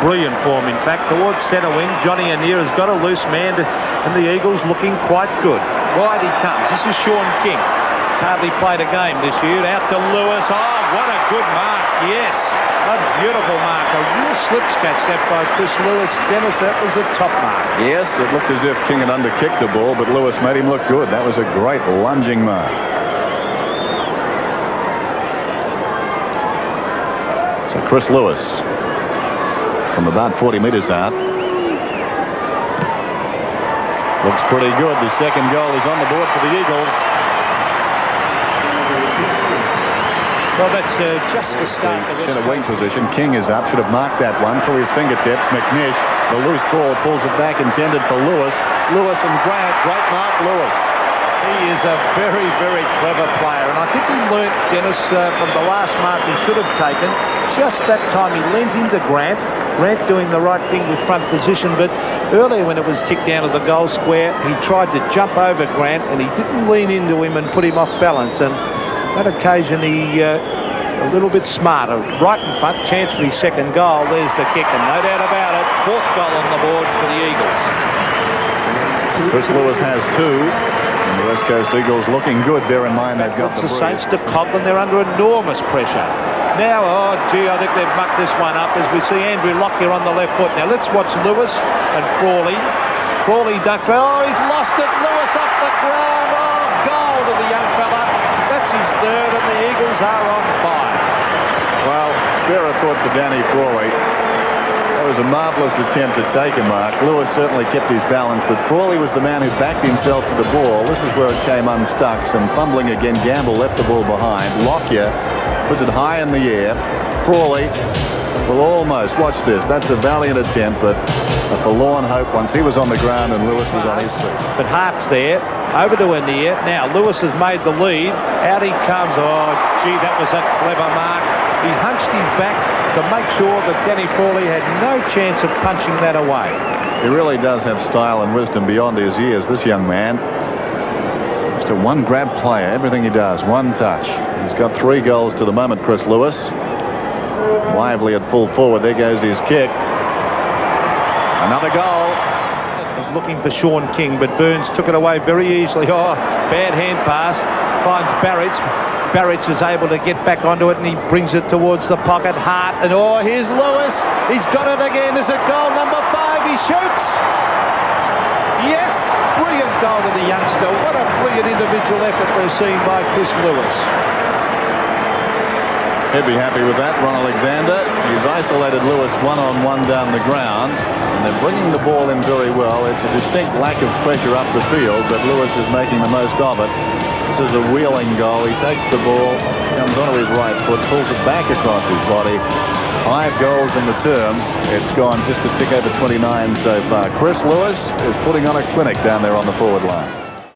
Brilliant form, in fact, towards centre wing. Johnny Anir has got a loose man, and the Eagles looking quite good. Wide he comes. This is Sean King. He's hardly played a game this year. Out to Lewis. Oh, what a good mark. Yes, a beautiful mark. A real slips catch that by Chris Lewis. Dennis, that was a top mark. Yes, it looked as if King had underkicked the ball, but Lewis made him look good. That was a great lunging mark. So Chris Lewis from about 40 metres out. Looks pretty good. The second goal is on the board for the Eagles. Well, that's just the start of this. Centre wing position. King is up. Should have marked that one through his fingertips. McNish, the loose ball, pulls it back, intended for Lewis. Lewis and Grant. Great mark, Lewis. He is a very, very clever player, and I think he learnt, Dennis, from the last mark he should have taken. Just that time he lends into Grant. Grant doing the right thing with front position, but earlier when it was kicked down to the goal square, he tried to jump over Grant, and he didn't lean into him and put him off balance. And that occasion he a little bit smarter. Right in front, chance for his second goal. There's the kick, and no doubt about it, fourth goal on the board for the Eagles. Chris Lewis has two. And the West Coast Eagles looking good. Bear in mind they've got the Saints to Coghlan. They're under enormous pressure. Now, oh, gee, I think they've mucked this one up as we see Andrew Lockyer on the left foot. Now, let's watch Lewis and Frawley. Frawley ducks. Oh, he's lost it. Lewis off the ground. Oh, goal to the young fella. That's his third, and the Eagles are on fire. Well, spare a thought for Danny Frawley. That was a marvellous attempt to take a mark. Lewis certainly kept his balance, but Frawley was the man who backed himself to the ball. This is where it came unstuck. Some fumbling again. Gamble left the ball behind. Lockyer puts it high in the air. Frawley will almost. Watch this. That's a valiant attempt, but a forlorn hope once he was on the ground and Lewis was on his feet. But Hart's there. Over to Anir. Now, Lewis has made the lead. Out he comes. Oh, gee, that was a clever mark. He hunched his back to make sure that Danny Frawley had no chance of punching that away. He really does have style and wisdom beyond his years, this young man. Just a one-grab player, everything he does, one touch. He's got 3 goals to the moment, Chris Lewis. Lively at full forward, there goes his kick. Another goal. Looking for Sean King, but Burns took it away very easily. Oh, bad hand pass. Finds Barrett. Barrett is able to get back onto it, and he brings it towards the pocket. Hart, and oh, here's Lewis. He's got it again. Is it goal number 5? He shoots. Yes, brilliant goal to the youngster. What a brilliant individual effort we're seeing by Chris Lewis. He'd be happy with that, Ron Alexander. He's isolated Lewis one-on-one down the ground, and they're bringing the ball in very well. It's a distinct lack of pressure up the field, but Lewis is making the most of it. This is a wheeling goal. He takes the ball, comes onto his right foot, pulls it back across his body. 5 goals in the term. It's gone just a tick over 29 so far. Chris Lewis is putting on a clinic down there on the forward line.